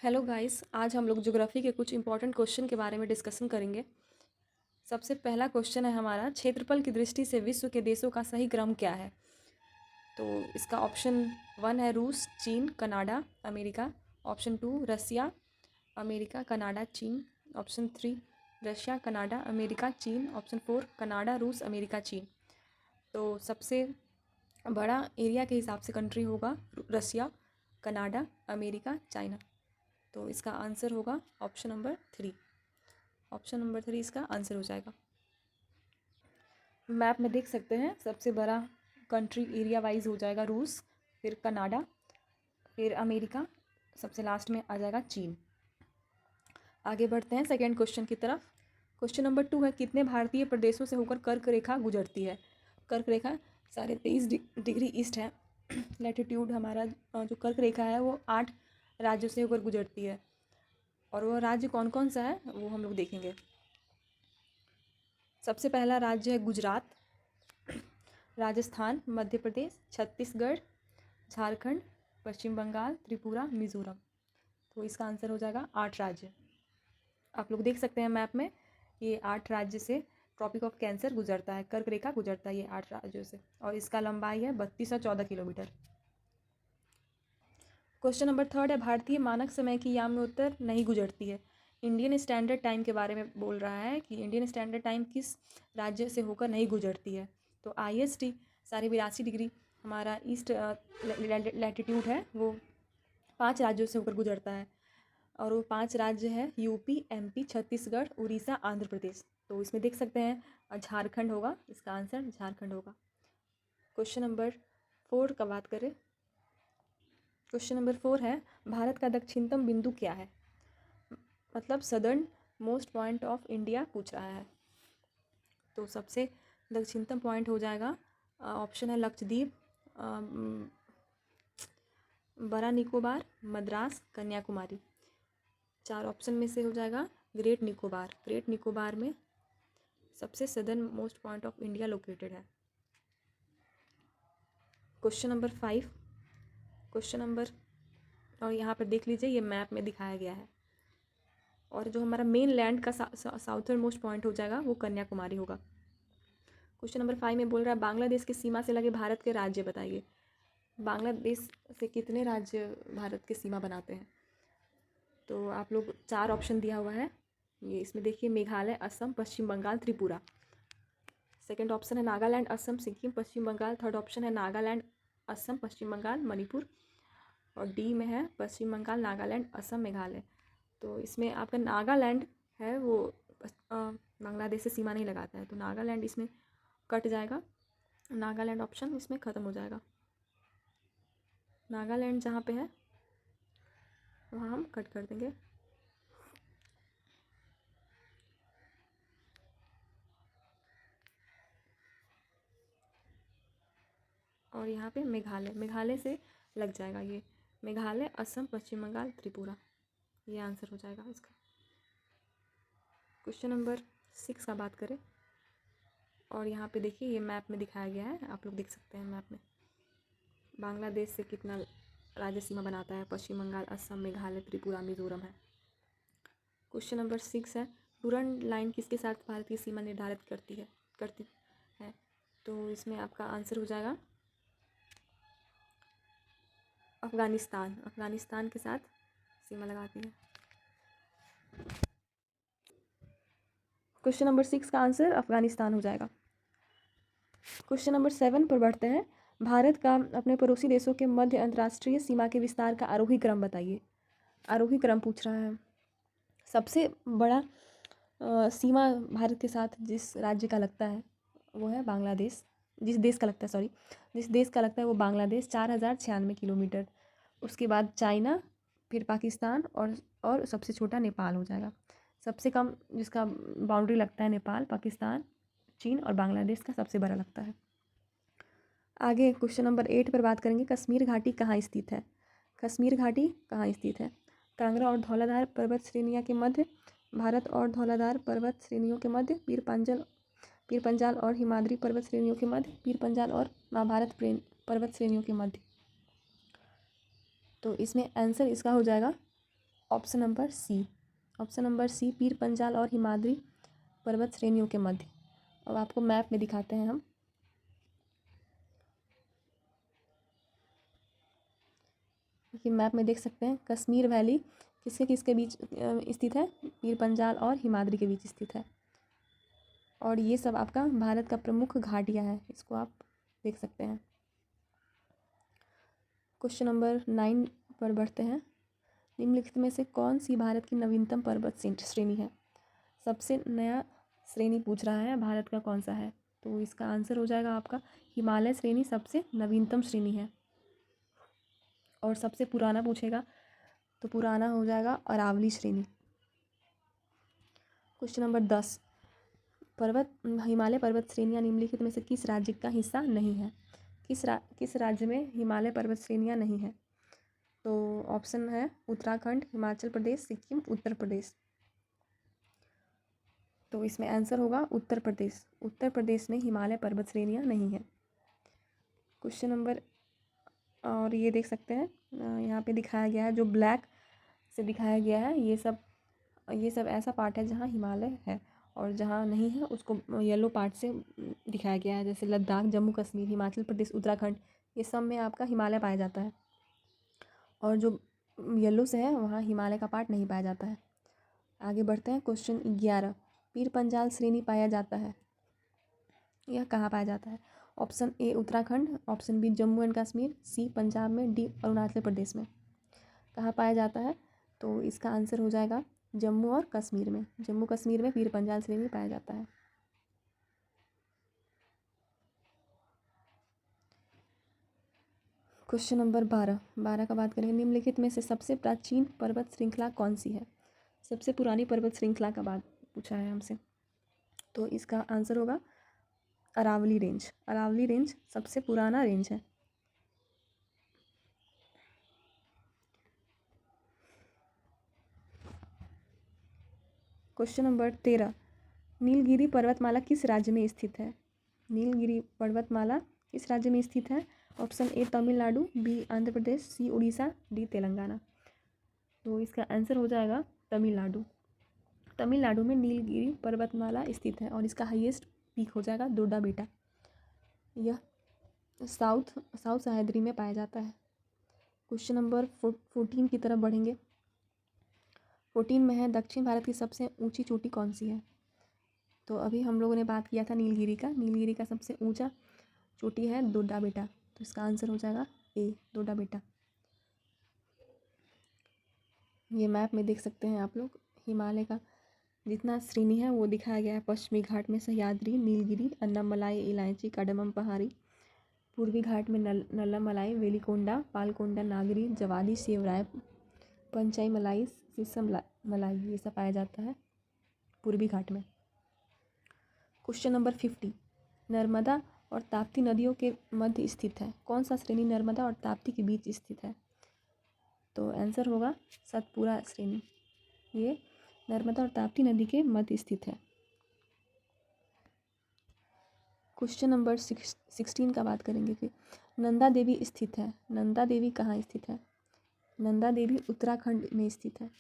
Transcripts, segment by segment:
Hello guys, आज हम लोग ज्योग्राफी के कुछ इंपॉर्टेंट क्वेश्चन के बारे में डिस्कशन करेंगे। सबसे पहला क्वेश्चन है हमारा, क्षेत्रफल की दृष्टि से विश्व के देशों का सही क्रम क्या है। तो इसका ऑप्शन 1 है रूस, चीन, कनाडा, अमेरिका। ऑप्शन 2 रसिया, अमेरिका, कनाडा, चीन। ऑप्शन 3 रशिया, कनाडा, अमेरिका, चीन। ऑप्शन 4 कनाडा, रूस, अमेरिका, चीन। तो सबसे बड़ा एरिया के हिसाब से कंट्री होगा रसिया, कनाडा, अमेरिका, चाइना। तो इसका आंसर होगा ऑप्शन नंबर 3। ऑप्शन नंबर 3 इसका आंसर हो जाएगा। मैप में देख सकते हैं, सबसे बड़ा कंट्री एरिया वाइज हो जाएगा रूस, फिर कनाडा, फिर अमेरिका, सबसे लास्ट में आ जाएगा चीन। आगे बढ़ते हैं सेकेंड क्वेश्चन की तरफ। क्वेश्चन नंबर 2 है, कितने भारतीय प्रदेशों से होकर कर्क रेखा गुजरती है। कर्क रेखा 23.5 डिग्री ईस्ट है। लैटिट्यूड हमारा जो कर्क रेखा है वो 8 राज्यों से होकर गुजरती है, और वो राज्य कौन कौन सा है वो हम लोग देखेंगे। सबसे पहला राज्य है गुजरात, राजस्थान, मध्य प्रदेश, छत्तीसगढ़, झारखंड, पश्चिम बंगाल, त्रिपुरा, मिजोरम। तो इसका आंसर हो जाएगा 8 राज्य। आप लोग देख सकते हैं मैप में, ये 8 राज्य से ट्रॉपिक ऑफ कैंसर गुजरता है, कर्क रेखा गुजरता है ये 8 राज्यों से, और इसका लंबाई है 3214 किलोमीटर। क्वेश्चन नंबर 3 है, भारतीय मानक समय की याम्योत्तर नहीं गुजरती है। इंडियन स्टैंडर्ड टाइम के बारे में बोल रहा है कि इंडियन स्टैंडर्ड टाइम किस राज्य से होकर नहीं गुजरती है। तो IST 82.5 डिग्री हमारा ईस्ट लैटिट्यूड है, वो 5 राज्यों से होकर गुजरता है, और वो 5 राज्य है यूपी, MP, छत्तीसगढ़, उड़ीसा, आंध्र प्रदेश। तो इसमें देख सकते हैं झारखंड होगा, इसका आंसर झारखंड होगा। क्वेश्चन नंबर 4 का बात करें। क्वेश्चन नंबर 4 है, भारत का दक्षिणतम बिंदु क्या है। मतलब southern most point of India पूछ रहा है। तो सबसे दक्षिणतम पॉइंट हो जाएगा, ऑप्शन है लक्षद्वीप, बड़ा निकोबार, मद्रास, कन्याकुमारी। 4 ऑप्शन में से हो जाएगा ग्रेट निकोबार। ग्रेट निकोबार में सबसे southern most point of India located है। क्वेश्चन नंबर 5, क्वेश्चन नंबर, और यहाँ पर देख लीजिए ये मैप में दिखाया गया है, और जो हमारा मेन लैंड का साउथर्न मोस्ट पॉइंट हो जाएगा वो कन्याकुमारी होगा। क्वेश्चन नंबर 5 में बोल रहा है, बांग्लादेश की सीमा से लगे भारत के राज्य बताइए। बांग्लादेश से कितने राज्य भारत की सीमा बनाते हैं। तो आप लोग 4 ऑप्शन दिया हुआ है, ये इसमें देखिए, मेघालय, असम, पश्चिम बंगाल, त्रिपुरा। सेकंड ऑप्शन है नागालैंड, असम, सिक्किम, पश्चिम बंगाल। थर्ड ऑप्शन है नागालैंड, असम, पश्चिम बंगाल, मणिपुर, और डी में है पश्चिम बंगाल, नागालैंड, असम, मेघालय। तो इसमें आपका नागालैंड है वो बांग्लादेश से सीमा नहीं लगाता है, तो नागालैंड इसमें कट जाएगा। नागालैंड ऑप्शन इसमें ख़त्म हो जाएगा। नागालैंड जहाँ पे है वहाँ हम कट कर देंगे। और यहाँ पे मेघालय, मेघालय से लग जाएगा ये, मेघालय, असम, पश्चिम बंगाल, त्रिपुरा, ये आंसर हो जाएगा इसका। क्वेश्चन नंबर 6 का बात करें, और यहाँ पे देखिए ये मैप में दिखाया गया है, आप लोग देख सकते हैं मैप में बांग्लादेश से कितना राज्य सीमा बनाता है। पश्चिम बंगाल, असम, मेघालय, त्रिपुरा, मिजोरम है। क्वेश्चन नंबर 6 है, डूरंड लाइन किसके साथ भारत की सीमा निर्धारित करती है। तो इसमें आपका आंसर हो जाएगा अफ़गानिस्तान। अफ़गानिस्तान के साथ सीमा लगाती है। क्वेश्चन नंबर 6 का आंसर अफ़गानिस्तान हो जाएगा। क्वेश्चन नंबर 7 पर बढ़ते हैं, भारत का अपने पड़ोसी देशों के मध्य अंतर्राष्ट्रीय सीमा के विस्तार का आरोही क्रम बताइए। आरोही क्रम पूछ रहा है। सबसे बड़ा सीमा भारत के साथ जिस राज्य का लगता है वो है बांग्लादेश। जिस देश का लगता है, सॉरी, जिस देश का लगता है वो बांग्लादेश, 4096 किलोमीटर। उसके बाद चाइना, फिर पाकिस्तान, और सबसे छोटा नेपाल हो जाएगा। सबसे कम जिसका बाउंड्री लगता है नेपाल, पाकिस्तान, चीन और बांग्लादेश का सबसे बड़ा लगता है। आगे क्वेश्चन नंबर 8 पर बात करेंगे, कश्मीर घाटी कहाँ स्थित है। कश्मीर घाटी कहाँ स्थित है। कांगड़ा और धौलाधार पर्वत श्रेणियाँ के मध्य, भारत और धौलाधार पर्वत श्रेणियों के मध्य, पीर पंजाल और हिमाद्री पर्वत श्रेणियों के मध्य, पीर पंजाल और महाभारत पर्वत श्रेणियों के मध्य। तो इसमें आंसर इसका हो जाएगा option number C. Option number C, Pir Panjal और हिमाद्री पर्वत श्रेणियों के मध्य। अब आपको मैप में दिखाते हैं हम। देखिए मैप में देख सकते हैं कश्मीर वैली किसके किसके बीच स्थित है, पीर पंजाल और हिमाद्री के बीच स्थित है। और ये सब आपका भारत का प्रमुख घाटियाँ है, इसको आप देख सकते हैं। क्वेश्चन नंबर 9 पर बढ़ते हैं। निम्नलिखित में से कौन सी भारत की नवीनतम पर्वत श्रेणी है? सबसे नया श्रेणी पूछ रहा है, भारत का कौन सा है? तो इसका आंसर हो जाएगा आपका हिमालय श्रेणी सबसे नवीनतम श्रेणी है। और सबसे पुराना पूछेगा तो पुराना हो जाएगा अरावली श्रेणी। क्वेश्चन नंबर 10, हिमालय पर्वत श्रेणियाँ निम्नलिखित में से किस राज्य का हिस्सा नहीं है? किस राज्य में हिमालय पर्वत श्रेणियाँ नहीं है? तो ऑप्शन है उत्तराखंड, हिमाचल प्रदेश, सिक्किम, उत्तर प्रदेश। तो इसमें आंसर होगा उत्तर प्रदेश। उत्तर प्रदेश में हिमालय पर्वत श्रेणियाँ नहीं है। क्वेश्चन नंबर, और ये देख सकते हैं यहाँ पे दिखाया गया है, जो ब्लैक से दिखाया गया है ये सब ऐसा पार्ट है जहाँ हिमालय है, और जहाँ नहीं है उसको येलो पार्ट से दिखाया गया है। जैसे लद्दाख, जम्मू कश्मीर, हिमाचल प्रदेश, उत्तराखंड, ये सब में आपका हिमालय पाया जाता है, और जो येलो से है वहाँ हिमालय का पार्ट नहीं पाया जाता है। आगे बढ़ते हैं। क्वेश्चन 11, पीर पंजाल श्रेणी पाया जाता है, यह कहाँ पाया जाता है? Option A Uttarakhand, option B Jammu and Kashmir, C Punjab में, डी अरुणाचल प्रदेश में। कहाँ पाया जाता है? तो इसका आंसर हो जाएगा जम्मू और कश्मीर में। जम्मू कश्मीर में पीर पंजाल श्रेणी पाया जाता है। क्वेश्चन नंबर 12 का बात करेंगे। निम्नलिखित में से सबसे प्राचीन पर्वत श्रृंखला कौन सी है? सबसे पुरानी पर्वत श्रृंखला का बात पूछा है हमसे, तो इसका आंसर होगा अरावली रेंज। अरावली रेंज सबसे पुराना रेंज है। क्वेश्चन नंबर 13, नीलगिरी पर्वतमाला किस राज्य में स्थित है? नीलगिरी पर्वतमाला किस राज्य में स्थित है? Option A Tamil Nadu, B Andhra Pradesh, C Orissa, D Telangana. तो इसका आंसर हो जाएगा तमिलनाडु। तमिलनाडु में नीलगिरी पर्वतमाला स्थित है, और इसका हाईएस्ट पीक हो जाएगा दोड्डा बेटा। यह साउथ सह्याद्री में पाया जाता है। क्वेश्चन नंबर 14 की तरफ बढ़ेंगे। 14 में है दक्षिण भारत की सबसे ऊंची चोटी कौन सी है? तो अभी हम लोगों ने बात किया था नीलगिरी का। नीलगिरी का सबसे ऊंचा चोटी है दोड्डा बेटा, तो इसका आंसर हो जाएगा ए दोड्डा बेटा। ये मैप में देख सकते हैं आप लोग, हिमालय का जितना श्रेणी है वो दिखाया गया है। पश्चिमी घाट में सह्याद्री, नीलगिरी, अन्नामलाई, इलायची, कदमम पहाड़ी। पूर्वी घाट में नल्लामलाई, वेलिकोंडा, पालकोंडा, नागरी, जवादी, सेवराय, पंचाई मलाई, सीसम मलाई, ये सब पाया जाता है पूर्वी घाट में। क्वेश्चन नंबर 50, नर्मदा और ताप्ती नदियों के मध्य स्थित है, कौन सा श्रेणी नर्मदा और ताप्ती के बीच स्थित है? तो आंसर होगा सतपुरा श्रेणी। ये नर्मदा और ताप्ती नदी के मध्य स्थित है। क्वेश्चन नंबर 16 का बात करेंगे कि नंदा देवी स्थित है। नंदा देवी कहाँ स्थित है? नंदा देवी उत्तराखंड में स्थित है।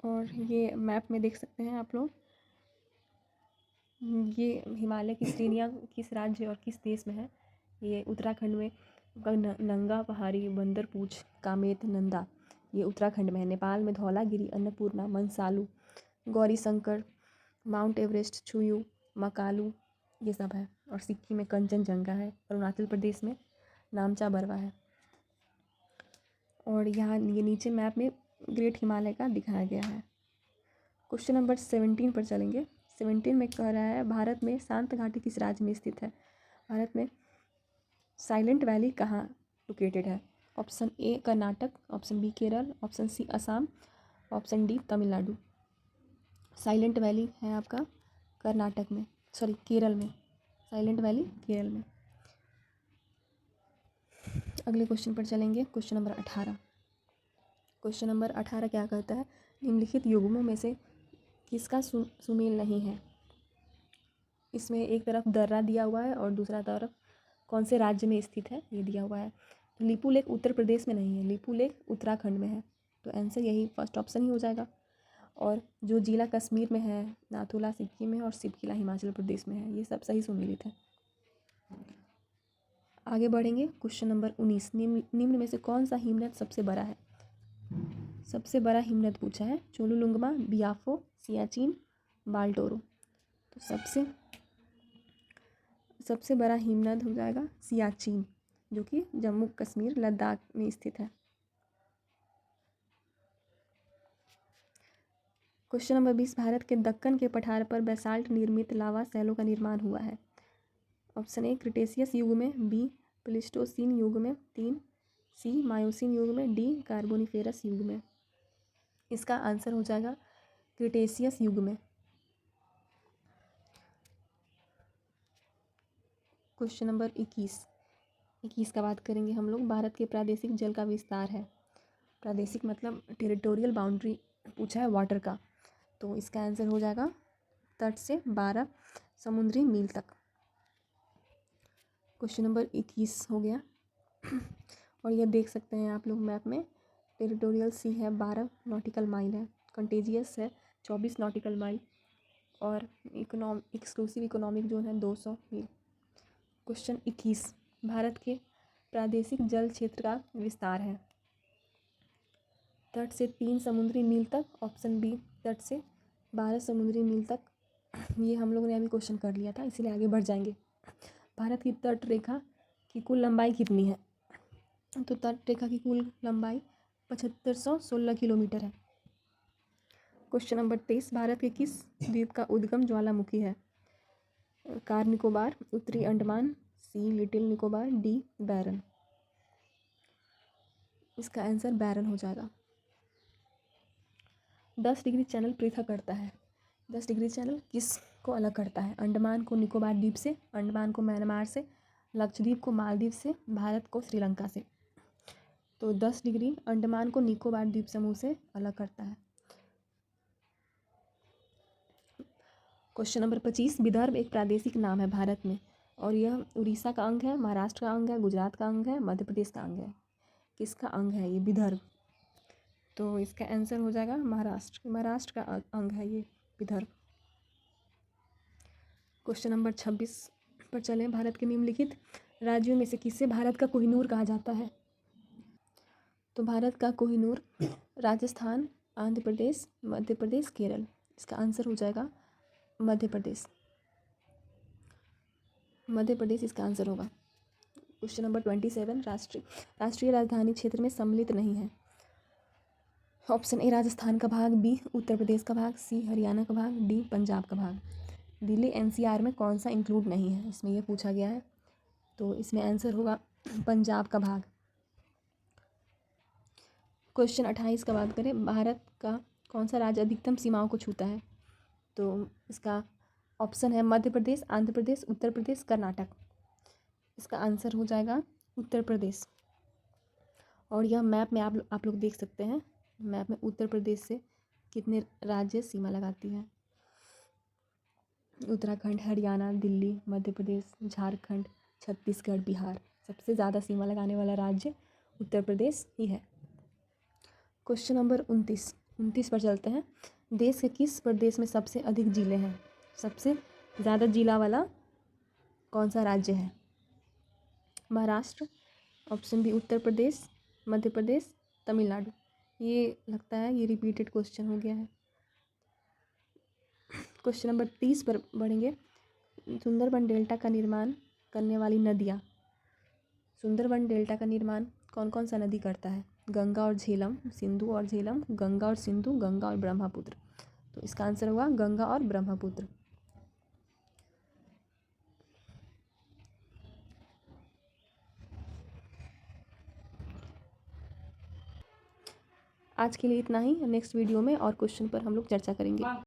और ये मैप में देख सकते हैं आप लोग, ये हिमालय की श्रेणियाँ किस राज्य और किस देश में है। ये उत्तराखंड में नंगा पहाड़ी, बंदरपूछ, कामेत, नंदा, ये उत्तराखंड में है। नेपाल में धौलागिरी, अन्नपूर्णा, मनसालू, गौरी शंकर, माउंट एवरेस्ट, छुयू, मकालू, ये सब है। और सिक्किम में कंचनजंगा है। अरुणाचल प्रदेश में नामचा बरवा है। और यहाँ ये नीचे मैप में ग्रेट हिमालय का दिखाया गया है। क्वेश्चन नंबर 17 पर चलेंगे। 17 में कह रहा है भारत में शांत घाटी किस राज्य में स्थित है? भारत में साइलेंट वैली कहाँ लोकेटेड है? Option A Karnataka, option B Kerala, option C Assam, option D Tamil Nadu. Silent valley है आपका कर्नाटक में, सॉरी केरल में। साइलेंट वैली केरल में। अगले क्वेश्चन पर चलेंगे। Question number 18। क्वेश्चन नंबर 18 क्या कहता है? निम्नलिखित युग्मों में से किसका सुमेल नहीं है? इसमें एक तरफ दर्रा दिया हुआ है और दूसरा तरफ कौन से राज्य में स्थित है, ये दिया हुआ है। तो लिपू लेक उत्तर प्रदेश में नहीं है, लिपू लेक उत्तराखंड में है। तो आंसर यही फर्स्ट ऑप्शन ही हो जाएगा। और जो जिला कश्मीर में है, नाथुला सिक्किम में और सिपकिला हिमाचल प्रदेश में है, ये सब सही सुमेलित है। आगे बढ़ेंगे। क्वेश्चन नंबर 19, निम्न में से कौन सा हिमनद सबसे बड़ा है? सबसे बड़ा हिमनद पूछा है। चोलुलुंगमा, बियाफो, सियाचिन, बाल्टोरो। तो सबसे बड़ा हिमनद हो जाएगा सियाचिन, जो कि जम्मू कश्मीर लद्दाख में स्थित है। क्वेश्चन नंबर 20, भारत के दक्कन के पठार पर बेसाल्ट निर्मित लावा शैलों का निर्माण हुआ है। ऑप्शन ए क्रिटेशियस युग में, बी प्लीस्टोसीन युग में, 3 सी मायोसीन युग में, डी कार्बोनिफेरस युग में। इसका आंसर हो जाएगा क्रिटेशियस युग में। क्वेश्चन नंबर 21 का बात करेंगे हम लोग। भारत के प्रादेशिक जल का विस्तार है। प्रादेशिक मतलब टेरिटोरियल बाउंड्री पूछा है वाटर का। तो इसका आंसर हो जाएगा तट से 12 समुद्री मील तक। क्वेश्चन नंबर 21 हो गया। और यह देख सकते हैं आप लोग मैप में, टेरिटोरियल सी है 12 नॉटिकल माइल है, कंटेजियस है 24 नॉटिकल माइल और एक्सक्लूसिव इकोनॉमिक जोन है 200 मील। क्वेश्चन 21, भारत के प्रादेशिक जल क्षेत्र का विस्तार है। तट से 3 समुद्री मील तक, ऑप्शन बी तट से 12 समुद्री मील तक। ये हम लोगों ने अभी क्वेश्चन कर लिया था, इसीलिए आगे बढ़ जाएंगे। भारत की तट रेखा की कुल लंबाई कितनी है? तो तट रेखा की कुल लंबाई 7516 किलोमीटर है। क्वेश्चन नंबर 23, भारत के किस द्वीप का उद्गम ज्वालामुखी है? कार निकोबार, उत्तरी अंडमान, सी लिटिल निकोबार, डी बैरन। इसका आंसर बैरन हो जाएगा। 10 डिग्री चैनल पृथक करता है। 10 डिग्री चैनल किस को अलग करता है? अंडमान को निकोबार द्वीप से, अंडमान को म्यांमार से, लक्षद्वीप को मालदीव से, भारत को श्रीलंका से। तो 10 डिग्री अंडमान को निकोबार द्वीप समूह से अलग करता है। क्वेश्चन नंबर 25, विदर्भ एक प्रादेशिक नाम है भारत में और यह उड़ीसा का अंग है, महाराष्ट्र का अंग है, गुजरात का अंग है, मध्य प्रदेश का अंग है। किसका अंग है ये विदर्भ? तो इसका आंसर हो जाएगा महाराष्ट्र का अंग है ये विदर्भ। क्वेश्चन नंबर 26 पर चलें। भारत के निम्नलिखित राज्यों में से किसे भारत का कोहिनूर कहा जाता है? तो भारत का कोहिनूर राजस्थान, आंध्र प्रदेश, मध्य प्रदेश, केरल। इसका आंसर हो जाएगा मध्य प्रदेश। मध्य प्रदेश इसका आंसर होगा। क्वेश्चन नंबर 27, राष्ट्रीय राजधानी क्षेत्र में सम्मिलित नहीं है। ऑप्शन ए राजस्थान का भाग, बी उत्तर प्रदेश का भाग, सी हरियाणा का भाग, डी पंजाब का भाग। दिल्ली एनसीआर में कौन सा इंक्लूड नहीं है, इसमें यह पूछा गया है। तो इसमें आंसर होगा पंजाब का भाग। क्वेश्चन 28 का बात करें। भारत का कौन सा राज्य अधिकतम सीमाओं को छूता है? तो इसका ऑप्शन है मध्य प्रदेश, आंध्र प्रदेश, उत्तर प्रदेश, कर्नाटक। इसका आंसर हो जाएगा उत्तर प्रदेश। और यह मैप में आप लोग देख सकते हैं, मैप में उत्तर प्रदेश से कितने राज्य सीमा लगाती हैं। उत्तराखंड, हरियाणा, दिल्ली, मध्य प्रदेश, झारखंड, छत्तीसगढ़, बिहार। सबसे ज़्यादा सीमा लगाने वाला राज्य उत्तर प्रदेश ही है। क्वेश्चन नंबर 29 पर चलते हैं। देश के किस प्रदेश में सबसे अधिक जिले हैं? सबसे ज़्यादा जिला वाला कौन सा राज्य है? Maharashtra, option B Uttar Pradesh, Madhya Pradesh, Tamil Nadu. ये लगता है ये रिपीटेड क्वेश्चन हो गया है। क्वेश्चन नंबर 30 पर बढ़ेंगे। सुंदरबन डेल्टा का निर्माण करने वाली नदियाँ। सुंदरबन डेल्टा का निर्माण कौन कौन सा नदी करता है? गंगा और झेलम, सिंधु और झेलम, गंगा और सिंधु, गंगा और ब्रह्मपुत्र। तो इसका आंसर होगा गंगा और ब्रह्मपुत्र। आज के लिए इतना ही। नेक्स्ट वीडियो में और क्वेश्चन पर हम लोग चर्चा करेंगे।